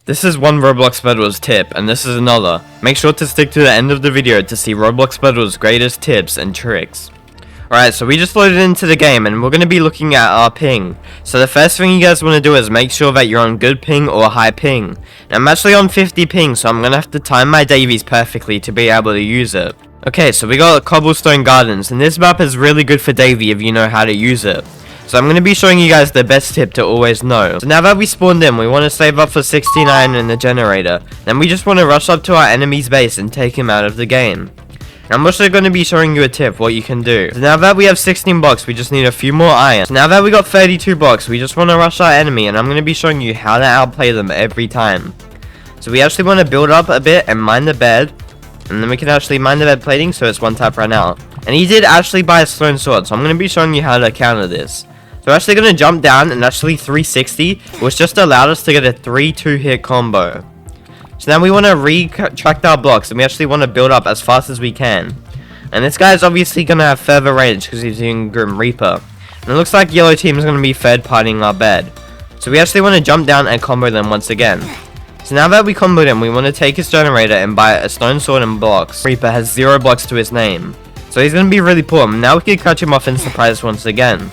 This is one Roblox Bedwars tip, and this is another. Make sure to stick to the end of the video to see Roblox Bedwars' greatest tips and tricks. Alright, so we just loaded into the game, and we're going to be looking at our ping. So the first thing you guys want to do is make sure that you're on good ping or high ping. And I'm actually on 50 ping, so I'm going to have to time my davies perfectly to be able to use it. Okay, so we got Cobblestone Gardens, and this map is really good for davy if you know how to use it. So I'm going to be showing you guys the best tip to always know. So now that we spawned in, we want to save up for 69 in the generator. Then we just want to rush up to our enemy's base and take him out of the game. And I'm also going to be showing you a tip what you can do. So now that we have 16 blocks, we just need a few more iron. So now that we got 32 blocks, we just want to rush our enemy, and I'm going to be showing you how to outplay them every time. So we actually want to build up a bit and mine the bed. And then we can actually mine the bed plating, so it's one tap right now. And he did actually buy a stone sword, so I'm going to be showing you how to counter this. So we're actually going to jump down and actually 360, which just allowed us to get a 3-2 hit combo. So now we want to retract our blocks, and we actually want to build up as fast as we can. And this guy is obviously going to have further range because he's using Grim Reaper. And it looks like yellow team is going to be third partying our bed. So we actually want to jump down and combo them once again. So now that we comboed him, we want to take his generator and buy a stone sword and blocks. Reaper has 0 blocks to his name. So he's going to be really poor. Now we can catch him off in surprise once again.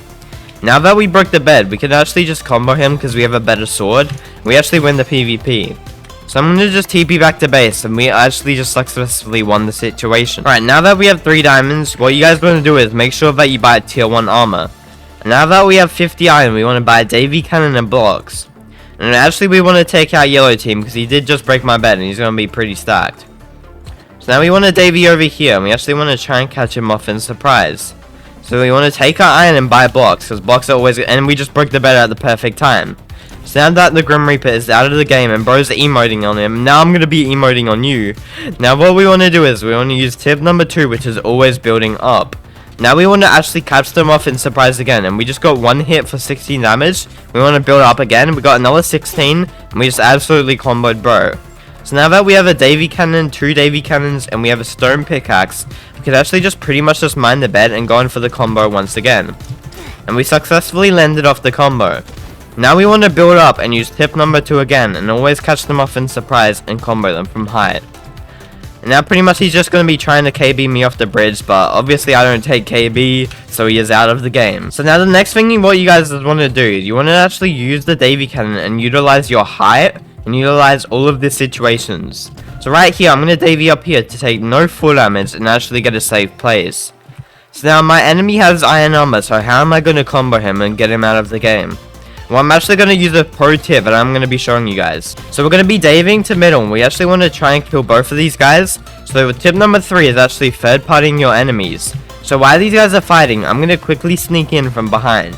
Now that we broke the bed, we can actually just combo him because we have a better sword. We actually win the PvP. So I'm going to just TP back to base, and we actually just successfully won the situation. Alright, now that we have 3 diamonds, what you guys want to do is make sure that you buy tier 1 armor. And now that we have 50 iron, we want to buy davy cannon and blocks. And actually we want to take out yellow team because he did just break my bed and he's going to be pretty stacked. So now we want to davy over here, and we actually want to try and catch him off in surprise. So we want to take our iron and buy blocks, because blocks are always good, and we just broke the bed at the perfect time. So now that the Grim Reaper is out of the game and bro's emoting on him, now I'm going to be emoting on you. Now what we want to do is we want to use tip number 2, which is always building up. Now we want to actually catch them off in surprise again, and we just got 1 hit for 16 damage. We want to build up again, we got another 16, and we just absolutely comboed bro. So now that we have a davy cannon, 2 davy cannons, and we have a stone pickaxe, we could actually just pretty much just mine the bed and go in for the combo once again. And we successfully landed off the combo. Now we want to build up and use tip number 2 again, and always catch them off in surprise and combo them from height. And now pretty much he's just going to be trying to KB me off the bridge, but obviously I don't take KB, so he is out of the game. So now the next thing what you guys want to do is you want to actually use the davy cannon and utilize your height and utilize all of the situations. So right here, I'm going to davy up here to take no full damage and actually get a safe place. So now my enemy has iron armor, so how am I going to combo him and get him out of the game? Well, I'm actually going to use a pro tip that I'm going to be showing you guys. So we're going to be davying to middle, and we actually want to try and kill both of these guys. So tip number 3 is actually third partying your enemies. So while these guys are fighting, I'm going to quickly sneak in from behind.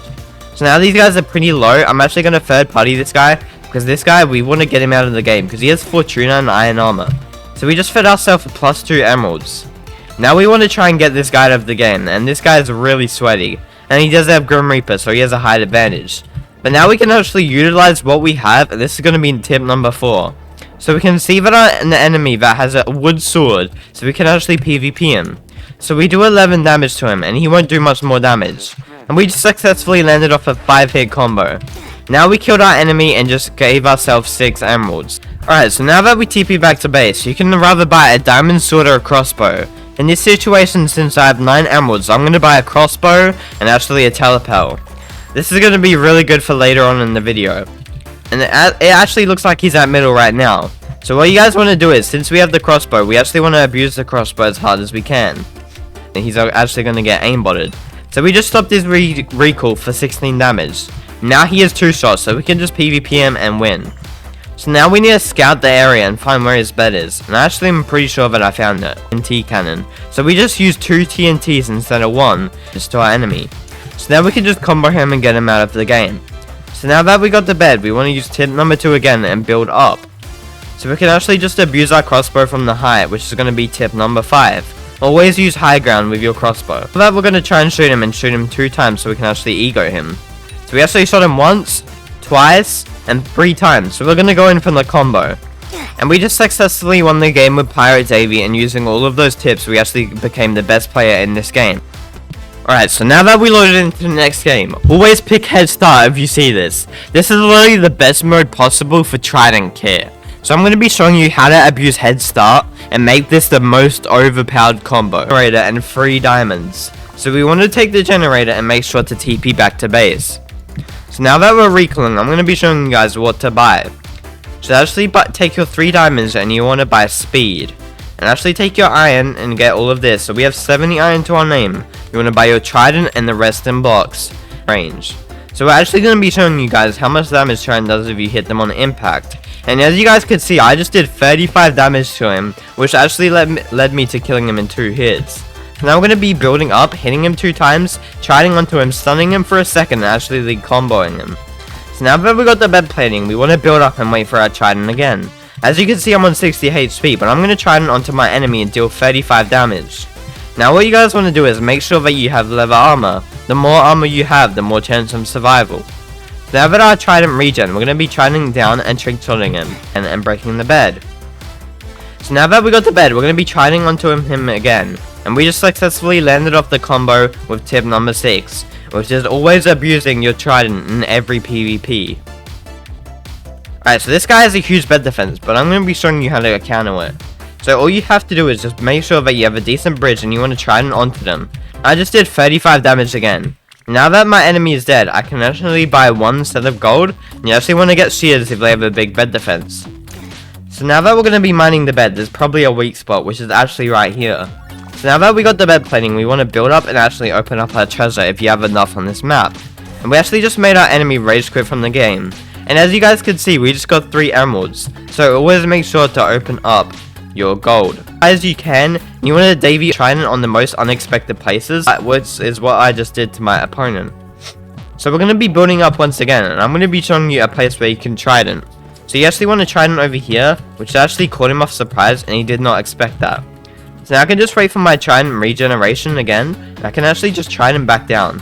So now these guys are pretty low. I'm actually going to third party this guy, because this guy, we want to get him out of the game, because he has Fortuna and iron armor. So we just fed ourselves a +2 emeralds. Now we want to try and get this guy out of the game, and this guy is really sweaty. And he does have Grim Reaper, so he has a height advantage. But now we can actually utilize what we have, and this is going to be tip number 4. So we can see that an enemy that has a wood sword, so we can actually PvP him. So we do 11 damage to him, and he won't do much more damage. And we just successfully landed off a 5-hit combo. Now we killed our enemy and just gave ourselves 6 emeralds. Alright, so now that we TP back to base, you can rather buy a diamond sword or a crossbow. In this situation, since I have 9 emeralds, I'm going to buy a crossbow and actually a telepel. This is going to be really good for later on in the video. And it actually looks like he's at middle right now. So what you guys want to do is, since we have the crossbow, we actually want to abuse the crossbow as hard as we can. And he's actually going to get aimbotted. So we just stopped his recall for 16 damage. Now he has 2 shots, so we can just PvP him and win. So now we need to scout the area and find where his bed is. And actually I'm pretty sure that I found it. TNT cannon. So we just use 2 TNTs instead of 1, just to our enemy. So now we can just combo him and get him out of the game. So now that we got the bed, we want to use tip number 2 again and build up. So we can actually just abuse our crossbow from the height, which is going to be tip number 5. Always use high ground with your crossbow. For that we're going to try and shoot him 2 times so we can actually ego him. So we actually shot him once, twice, and 3 times. So we're going to go in from the combo. And we just successfully won the game with Pirate Davy, and using all of those tips we actually became the best player in this game. Alright, so now that we loaded into the next game, always pick head start if you see this. This is literally the best mode possible for Trident Kit. So I'm going to be showing you how to abuse Head Start and make this the most overpowered combo. Generator and 3 diamonds. So we want to take the generator and make sure to TP back to base. So now that we're recalling, I'm going to be showing you guys what to buy. So actually take your 3 diamonds and you want to buy speed. And actually take your iron and get all of this. So we have 70 iron to our name. You want to buy your trident and the rest in blocks. Range. So we're actually going to be showing you guys how much damage Trident does if you hit them on impact. And as you guys could see, I just did 35 damage to him, which actually led me to killing him in 2 hits. So now we're going to be building up, hitting him 2 times, triding onto him, stunning him for a second, and actually comboing him. So now that we got the bed plating, we want to build up and wait for our trident again. As you can see, I'm on 60 HP, but I'm going to trident onto my enemy and deal 35 damage. Now what you guys want to do is make sure that you have leather armor. The more armor you have, the more chance of survival. Now that our trident regen, we're going to be tridenting down and trick-shotting him and breaking the bed. So now that we got the bed, we're going to be tridenting onto him again. And we just successfully landed off the combo with tip number 6, which is always abusing your trident in every PvP. Alright, so this guy has a huge bed defense, but I'm going to be showing you how to counter it. So all you have to do is just make sure that you have a decent bridge and you want to trident onto them. I just did 35 damage again. Now that my enemy is dead, I can actually buy 1 set of gold, and you actually want to get shears if they have a big bed defense. So now that we're going to be mining the bed, there's probably a weak spot, which is actually right here. So now that we got the bed plating, we want to build up and actually open up our treasure if you have enough on this map. And we actually just made our enemy rage quit from the game. And as you guys could see, we just got 3 emeralds. So always make sure to open up your gold as you can. You want to deviate trident on the most unexpected places, which is what I just did to my opponent. So we're going to be building up once again, and I'm going to be showing you a place where you can trident. So you actually want to trident over here, which actually caught him off surprise, and he did not expect that. So now I can just wait for my trident regeneration again, and I can actually just trident back down.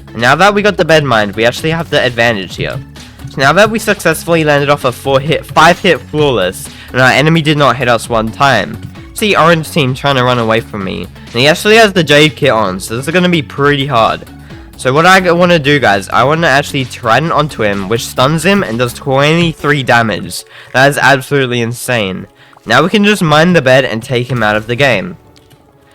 And now that we got the bed mined, we actually have the advantage here. So now that we successfully landed off a 5-hit flawless, and our enemy did not hit us 1 time. See orange team trying to run away from me. And he actually has the jade kit on, so this is going to be pretty hard. So what I want to do, guys, I want to actually trident onto him, which stuns him and does 23 damage. That is absolutely insane. Now we can just mine the bed and take him out of the game.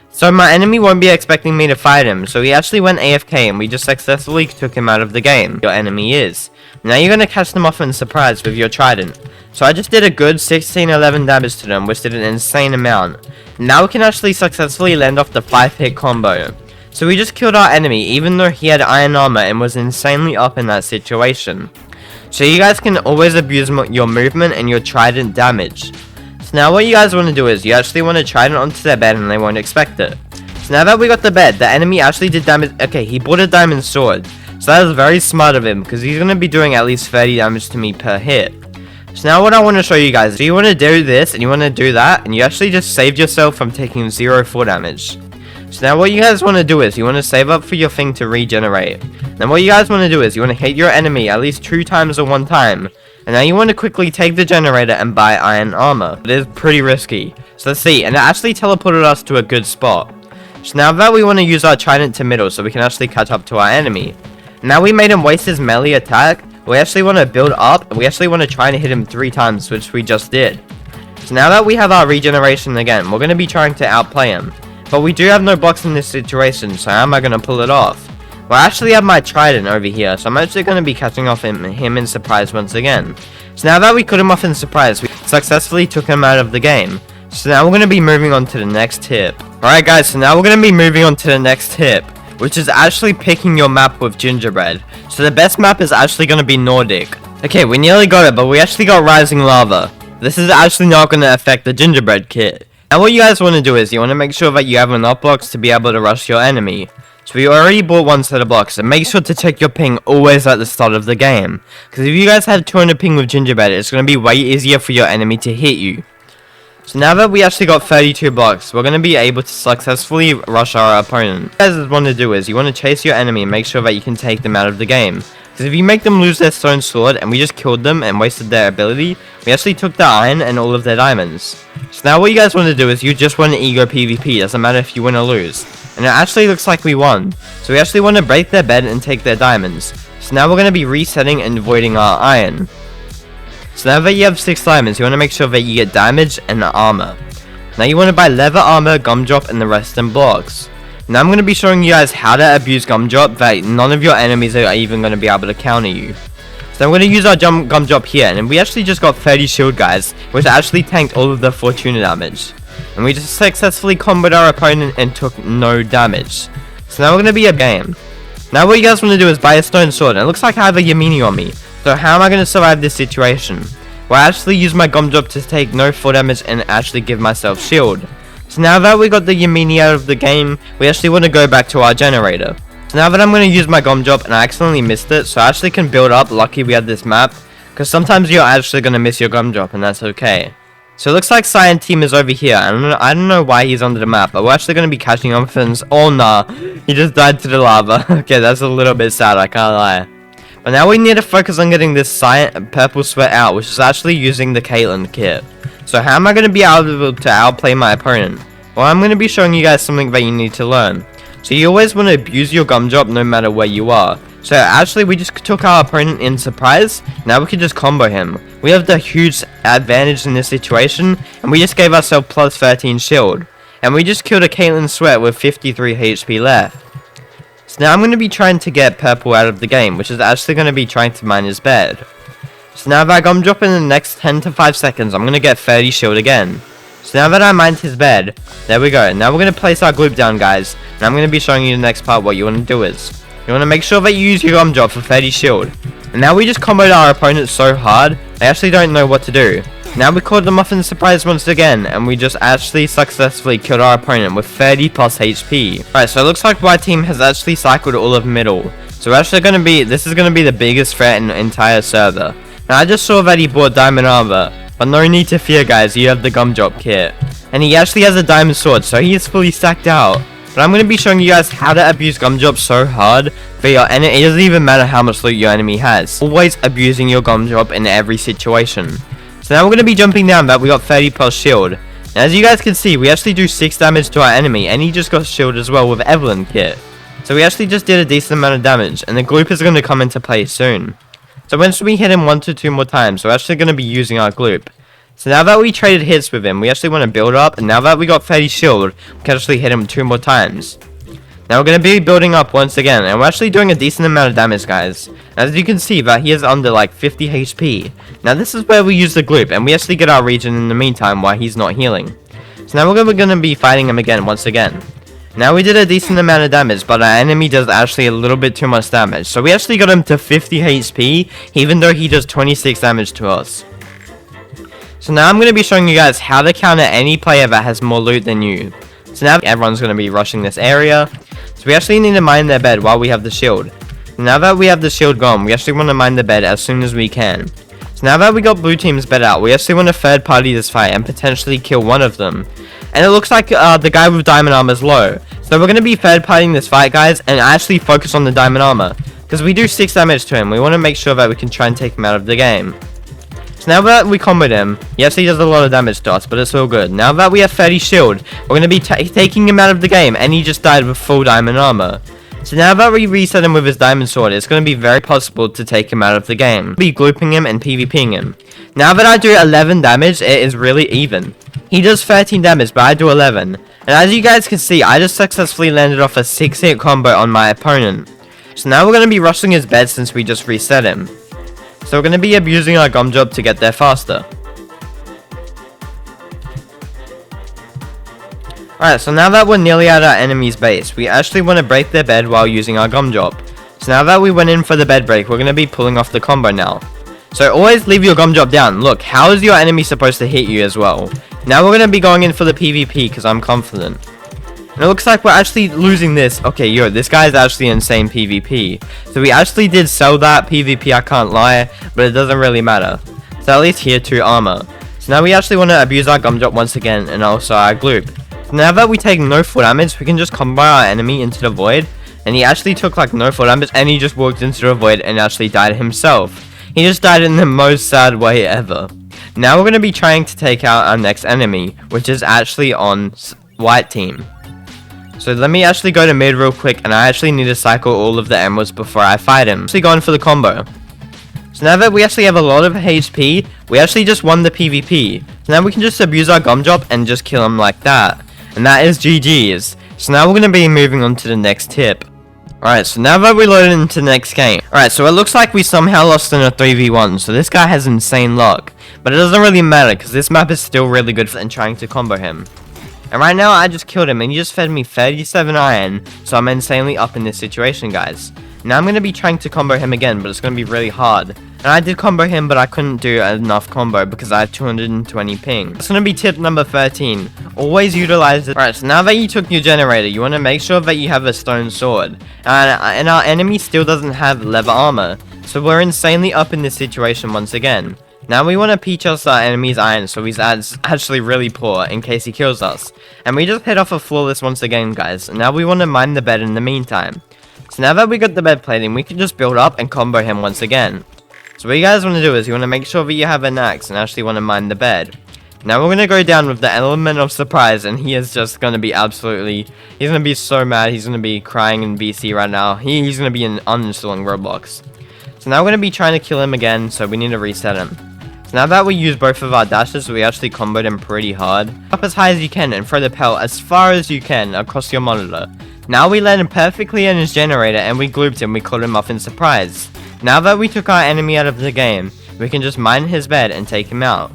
So my enemy won't be expecting me to fight him, so he actually went AFK and we just successfully took him out of the game. Your enemy is. Now you're going to catch them off in surprise with your trident. So I just did a good 16-11 damage to them, which did an insane amount. Now we can actually successfully land off the 5-hit combo. So we just killed our enemy even though he had iron armor and was insanely up in that situation. So you guys can always abuse your movement and your trident damage. So now what you guys want to do is you actually want to trident onto their bed and they won't expect it. So now that we got the bed, the enemy actually did damage. Okay, he bought a diamond sword. So that was very smart of him because he's going to be doing at least 30 damage to me per hit. So now what I want to show you guys, do you want to do this and you want to do that, and you actually just saved yourself from taking 0-4 damage. So now what you guys want to do is you want to save up for your thing to regenerate. Then what you guys want to do is you want to hit your enemy at least 2 times or 1 time. And now you want to quickly take the generator and buy iron armor. It is pretty risky. So let's see, and it actually teleported us to a good spot. So now that we want to use our trident to middle so we can actually catch up to our enemy. Now we made him waste his melee attack. We actually want to build up, and we actually want to try and hit him 3 times, which we just did. So now that we have our regeneration again, we're going to be trying to outplay him. But we do have no blocks in this situation, so how am I going to pull it off? Well, I actually have my trident over here, so I'm actually going to be catching off him in surprise once again. So now that we cut him off in surprise, we successfully took him out of the game. So now we're going to be moving on to the next tip. Alright guys, so now we're going to be moving on to the next tip, which is actually picking your map with Gingerbread. So the best map is actually going to be Nordic. Okay, we nearly got it, but we actually got Rising Lava. This is actually not going to affect the Gingerbread kit. Now what you guys want to do is you want to make sure that you have enough blocks to be able to rush your enemy. So we already bought 1 set of blocks, and make sure to check your ping always at the start of the game. Because if you guys have 200 ping with Gingerbread, it's going to be way easier for your enemy to hit you. So now that we actually got 32 blocks, we're going to be able to successfully rush our opponent. What you guys want to do is you want to chase your enemy and make sure that you can take them out of the game. Because if you make them lose their stone sword and we just killed them and wasted their ability, we actually took their iron and all of their diamonds. So now what you guys want to do is you just want to ego PvP, doesn't matter if you win or lose. And it actually looks like we won. So we actually want to break their bed and take their diamonds. So now we're going to be resetting and voiding our iron. So now that you have 6 diamonds, you want to make sure that you get damage and armor. Now you want to buy leather armor, gumdrop, and the rest in blocks. Now I'm going to be showing you guys how to abuse gumdrop that none of your enemies are even going to be able to counter you. So I'm going to use our gumdrop here, and we actually just got 30 shield, guys, which actually tanked all of the Fortuna damage. And we just successfully comboed our opponent and took no damage. So now we're going to be a game. Now what you guys want to do is buy a stone sword, and it looks like I have a Yamini on me. So how am I going to survive this situation? Well, I actually use my gumdrop to take no full damage and actually give myself shield. So now that we got the Yamini out of the game, we actually want to go back to our generator. So now that I'm going to use my gumdrop and I accidentally missed it, so I actually can build up. Lucky we had this map, because sometimes you're actually going to miss your gumdrop, and that's okay. So it looks like Cyan Team is over here. I don't know why he's under the map, but we're actually going to be catching on things. Oh nah, he just died to the lava. Okay, that's a little bit sad, I can't lie. But now we need to focus on getting this purple sweat out, which is actually using the Caitlyn kit. So how am I going to be able to outplay my opponent? Well, I'm going to be showing you guys something that you need to learn. So you always want to abuse your gumdrop no matter where you are. So actually we just took our opponent in surprise. Now we can just combo him. We have the huge advantage in this situation, and we just gave ourselves plus 13 shield. And we just killed a Caitlyn Sweat with 53 HP left. So now I'm going to be trying to get purple out of the game, which is actually going to be trying to mine his bed. So now that I'm dropping in the next 10 to 5 seconds, I'm going to get 30 shield again. So now that I mined his bed, there we go. Now we're going to place our gloop down, guys. And I'm going to be showing you the next part. What you want to do is, you want to make sure that you use your gumdrop for 30 shield. And now we just comboed our opponent so hard, they actually don't know what to do. Now we caught them off in surprise once again, and we just actually successfully killed our opponent with 30 plus HP. Alright, so it looks like white team has actually cycled all of middle. So we're actually going to be, this is going to be the biggest threat in the entire server. Now I just saw that he bought diamond armor, but no need to fear, guys, you have the gumdrop kit. And he actually has a diamond sword, so he is fully stacked out. But I'm going to be showing you guys how to abuse gumdrop so hard for your enemy. It doesn't even matter how much loot your enemy has. Always abusing your gumdrop in every situation. So now we're going to be jumping down that we got 30 plus shield. And as you guys can see, we actually do 6 damage to our enemy, and he just got shield as well with Evelyn kit. So we actually just did a decent amount of damage, and the gloop is going to come into play soon. So once we hit him 1 to 2 more times, we're actually going to be using our gloop. So now that we traded hits with him, we actually want to build up, and now that we got 30 shield, we can actually hit him 2 more times. Now we're going to be building up once again, and we're actually doing a decent amount of damage, guys. As you can see, that he is under like 50 HP. Now this is where we use the gloop, and we actually get our regen in the meantime while he's not healing. So now we're going to be fighting him again once again. Now we did a decent amount of damage, but our enemy does actually a little bit too much damage. So we actually got him to 50 HP, even though he does 26 damage to us. So now I'm going to be showing you guys how to counter any player that has more loot than you. So now everyone's going to be rushing this area. So we actually need to mine their bed while we have the shield. Now that we have the shield gone, we actually want to mine the bed as soon as we can. So now that we got blue team's bed out, we actually want to third party this fight and potentially kill one of them. And it looks like the guy with diamond armor is low. So we're going to be third partying this fight, guys, and actually focus on the diamond armor. Because we do 6 damage to him, we want to make sure that we can try and take him out of the game. So now that we comboed him, yes, he does a lot of damage to us, but it's all good. Now that we have 30 shield, we're going to be taking him out of the game, and he just died with full diamond armor. So now that we reset him with his diamond sword, it's going to be very possible to take him out of the game. We'll be glooping him and PvPing him. Now that I do 11 damage, it is really even. He does 13 damage, but I do 11. And as you guys can see, I just successfully landed off a 6-hit combo on my opponent. So now we're going to be rushing his bed since we just reset him. So we're going to be abusing our gumdrop to get there faster. Alright, so now that we're nearly at our enemy's base, we actually want to break their bed while using our gumdrop. So now that we went in for the bed break, we're going to be pulling off the combo now. So always leave your gumdrop down. Look, how is your enemy supposed to hit you as well? Now we're going to be going in for the PvP because I'm confident. And it looks like we're actually losing this. Okay, yo, this guy is actually insane PvP. So we actually did sell that PvP, I can't lie, but it doesn't really matter. So at least here 2 armor. So now we actually want to abuse our gumdrop once again, and also our gloop. So now that we take no full damage, we can just combo our enemy into the void. And he actually took like no full damage, and he just walked into the void and actually died himself. He just died in the most sad way ever. Now we're going to be trying to take out our next enemy, which is actually on white team. So let me actually go to mid real quick, and I actually need to cycle all of the emeralds before I fight him. Actually going for the combo. So now that we actually have a lot of HP, we actually just won the PvP. So now we can just abuse our gum drop and just kill him like that. And that is GG's. So now we're going to be moving on to the next tip. Alright, so now that we loaded into the next game. Alright, so it looks like we somehow lost in a 3v1. So this guy has insane luck. But it doesn't really matter because this map is still really good for trying to combo him. And right now I just killed him and he just fed me 37 iron. So I'm insanely up in this situation, guys. Now I'm going to be trying to combo him again, but it's going to be really hard. And I did combo him, but I couldn't do enough combo because I had 220 ping. It's going to be tip number 13. Always utilize it. Alright, so now that you took your generator, you want to make sure that you have a stone sword. And our enemy still doesn't have leather armor. So we're insanely up in this situation once again. Now we want to peach us our enemy's iron so he's actually really poor in case he kills us. And we just hit off a flawless once again, guys. And now we want to mine the bed in the meantime. So now that we got the bed plating, we can just build up and combo him once again. So what you guys want to do is you want to make sure that you have an axe and actually want to mine the bed. Now we're going to go down with the element of surprise, and he is just going to be he's going to be so mad. He's going to be crying in VC right now. He's going to be uninstalling Roblox. So now we're going to be trying to kill him again, so we need to reset him. So now that we use both of our dashes, we actually comboed him pretty hard. Up as high as you can and throw the pellet as far as you can across your monitor. Now we landed perfectly in his generator and we glooped him. We caught him off in surprise. Now that we took our enemy out of the game, we can just mine his bed and take him out.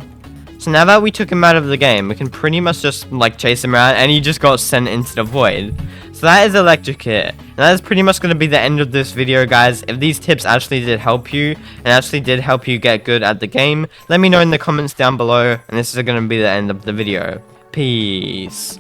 So now that we took him out of the game, we can pretty much just like chase him around and he just got sent into the void. So that is electric hit. And that is pretty much going to be the end of this video, guys. If these tips actually did help you and actually did help you get good at the game, let me know in the comments down below. And this is going to be the end of the video. Peace.